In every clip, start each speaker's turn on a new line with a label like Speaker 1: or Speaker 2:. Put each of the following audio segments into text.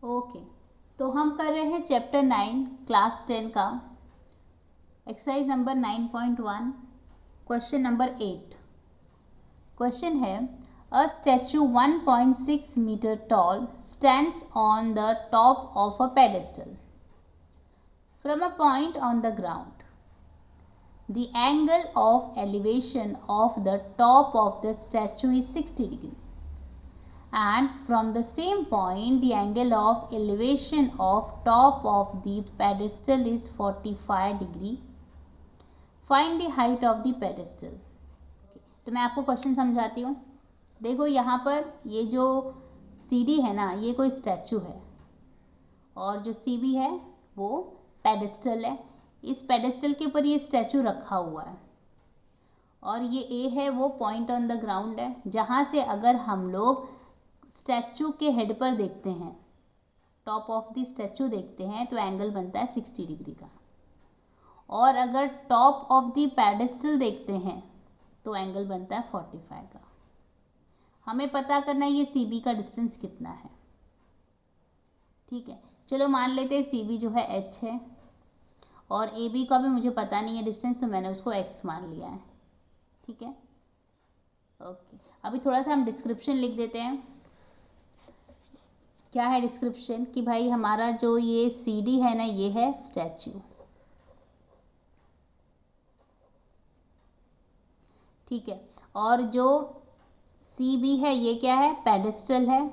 Speaker 1: Okay, तो हम कर रहे हैं चैप्टर 9 क्लास 10 का exercise number 9.1 question number 8। Question है a statue 1.6 metre tall stands on the top of a pedestal from a point on the ground. The angle of elevation of the top of the statue is 60 degree. And from the same point the angle of elevation of top of the pedestal is 45 degree. Find the height of the pedestal. तो मैं आपको question समझाती हूँ। देखो यहाँ पर ये जो सीढ़ी है ना, ये कोई स्टैचू है और जो सीढ़ी है वो पेडेस्टल है। इस पेडेस्टल के ऊपर ये स्टैचू रखा हुआ है और ये ए है वो पॉइंट ऑन द ग्राउंड है, जहाँ से अगर हम लोग स्टैचू के हेड पर देखते हैं, टॉप ऑफ द स्टैचू देखते हैं, तो एंगल बनता है 60 डिग्री का। और अगर टॉप ऑफ द पेडेस्टल देखते हैं तो एंगल बनता है 45 का। हमें पता करना है ये सीबी का डिस्टेंस कितना है। ठीक है, चलो मान लेते हैं सीबी जो है एच है और ए बी का भी मुझे पता नहीं है डिस्टेंस, तो मैंने उसको एक्स मान लिया है। ठीक है, ओके। अभी थोड़ा सा हम डिस्क्रिप्शन लिख देते हैं। क्या है डिस्क्रिप्शन कि भाई हमारा जो ये सीडी है ना, ये है स्टैचू। ठीक है, और जो सी बी है ये क्या है, पेडेस्टल है।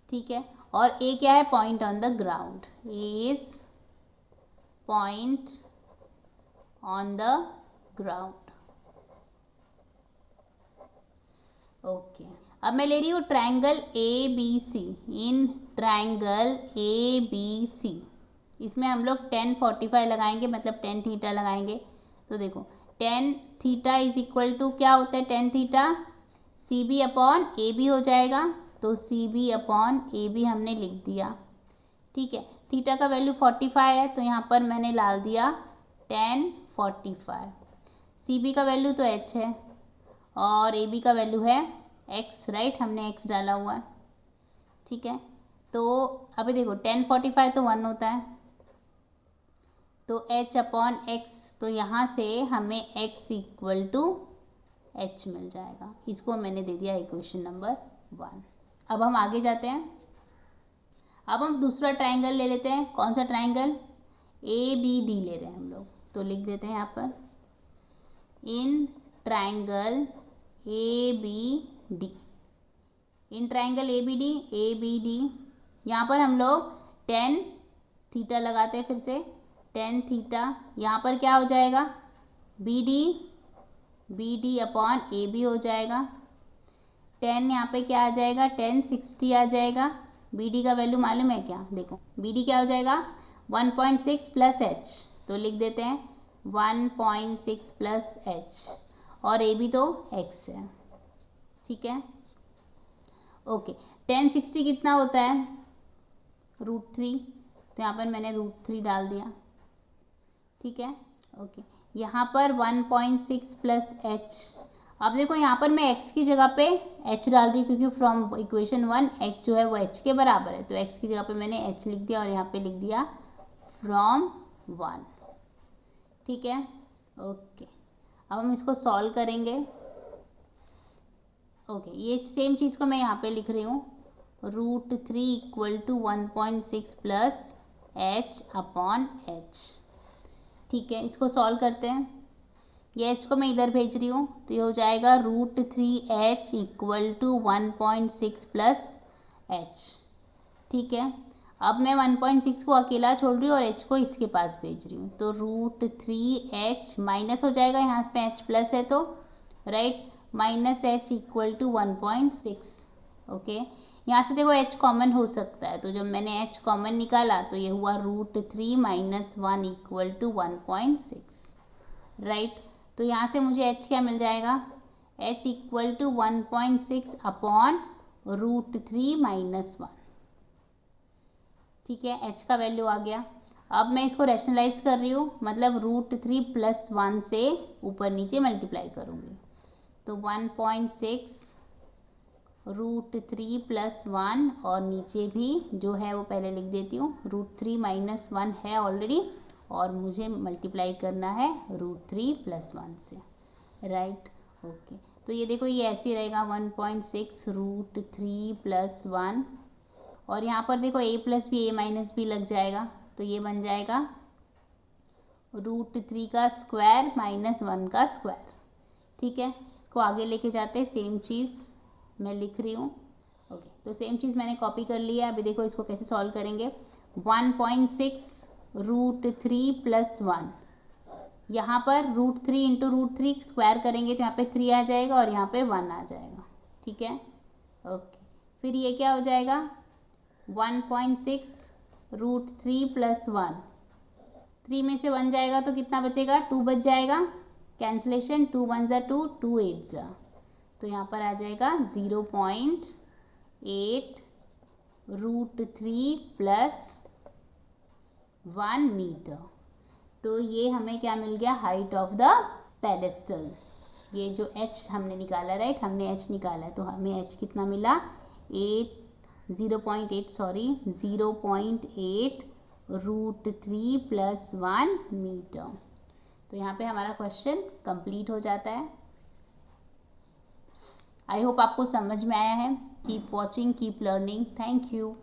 Speaker 1: ठीक है, और ए क्या है, point on the ground. A is point on the ground. Okay, अब मैं ले रही हूँ triangle A B C. In triangle A B C इसमें हम लोग 10 45 लगाएंगे, मतलब 10 थीटा लगाएंगे। तो देखो 10 थीटा इज इक्वल टू क्या होता है, 10 theta C B upon A B हो जाएगा। तो C B upon A B हमने लिख दिया। ठीक है, थीटा का वैल्यू 45 है तो यहाँ पर मैंने डाल दिया 10 45। सी बी का वैल्यू तो एच है और ए बी का वैल्यू है एक्स, राइट, हमने एक्स डाला हुआ है। ठीक है, तो अभी देखो 10 45 तो 1 होता है, तो एच अपॉन एक्स, तो यहाँ से हमें एक्स इक्वल टू एच मिल जाएगा। इसको मैंने दे दिया इक्वेशन नंबर 1। अब हम आगे जाते हैं। अब हम दूसरा ट्रायंगल ले लेते हैं। कौन सा ट्रायंगल, ए बी डी ले रहे हैं हम लोग, तो लिख देते हैं यहाँ पर in triangle A B D. In triangle A B D यहाँ पर हम लोग 10 थीटा लगाते हैं। फिर से 10 थीटा, यहाँ पर क्या हो जाएगा, B D upon A B हो जाएगा। 10 यहाँ पे क्या आ जाएगा, 10 60 आ जाएगा। बी डी का वैल्यू मालूम है क्या, देखो बी डी क्या हो जाएगा 1.6 प्लस एच, तो लिख देते हैं 1.6 प्लस एच, और ए बी तो एक्स है। ठीक है, ओके। 10 60 कितना होता है, √3, तो यहाँ पर मैंने √3 डाल दिया। ठीक है, ओके। यहाँ पर 1.6 प्लस एच। अब देखो यहाँ पर मैं x की जगह पे h डाल रही हूँ, क्योंकि फ्रॉम इक्वेशन 1 x जो है वो h के बराबर है, तो x की जगह पे मैंने h लिख दिया और यहाँ पे लिख दिया फ्रॉम 1। ठीक है, ओके। अब हम इसको सॉल्व करेंगे। ओके, ये सेम चीज़ को मैं यहाँ पे लिख रही हूँ, √3 equal to 1.6 plus H upon H. ठीक है, इसको सॉल्व करते हैं। ये एच को मैं इधर भेज रही हूँ, तो ये हो जाएगा √3h equal to 1.6 plus H. ठीक है, अब मैं 1.6 को अकेला छोड़ रही हूँ और h को इसके पास भेज रही हूँ, तो √3h माइनस हो जाएगा, यहाँ पे h प्लस है तो right, minus H equal to 1.6। Okay, यहाँ से देखो h कॉमन हो सकता है, तो जब मैंने h कॉमन निकाला तो ये हुआ √3 माइनस 1 इक्वल टू 1.6, राइट। तो यहाँ से मुझे h क्या मिल जाएगा, h equal to 1.6 upon √3 minus 1। ठीक है, h का वैल्यू आ गया। अब मैं इसको रैशनलाइज कर रही हूँ, मतलब √3 प्लस 1 से ऊपर नीचे मल्टीप्लाई करूँगी, तो 1.6 √3 + 1 और नीचे भी जो है वो पहले लिख देती हूँ, √3 - 1 है ऑलरेडी और मुझे मल्टीप्लाई करना है √3 + 1 से, राइट। ओके, तो ये देखो ये ऐसे रहेगा 1.6 √3 + 1 और यहाँ पर देखो a + b a - b लग जाएगा, तो ये बन जाएगा √3 का स्क्वायर - 1 का स्क्वायर। ठीक है, इसको आगे लेके जाते हैं, सेम चीज़ मैं लिख रही हूँ। ओके, तो सेम चीज़ मैंने कॉपी कर लिया। अभी देखो इसको कैसे सॉल्व करेंगे। 1.6 √3 + 1, यहाँ पर √3 × √3 स्क्वायर करेंगे तो यहाँ पे 3 आ जाएगा और यहाँ पे 1 आ जाएगा। ठीक है, ओके, फिर ये क्या हो जाएगा 1.6 √3 + 1, 3 में से 1 जाएगा तो कितना बचेगा, 2 बच जाएगा, कैंसलेशन, 2 × 1 = 2, 2 × 8 = 2, तो यहाँ पर आ जाएगा 0.8 √3 + 1 मीटर। तो ये हमें क्या मिल गया, हाइट ऑफ द पेडेस्टल। ये जो h हमने निकाला, राइट, हमने h निकाला है, तो हमें h कितना मिला, 0.8 √3 + 1 मीटर। तो यहाँ पे हमारा क्वेश्चन कंप्लीट हो जाता है। आई होप आपको समझ में आया है। Keep watching, keep learning. Thank you.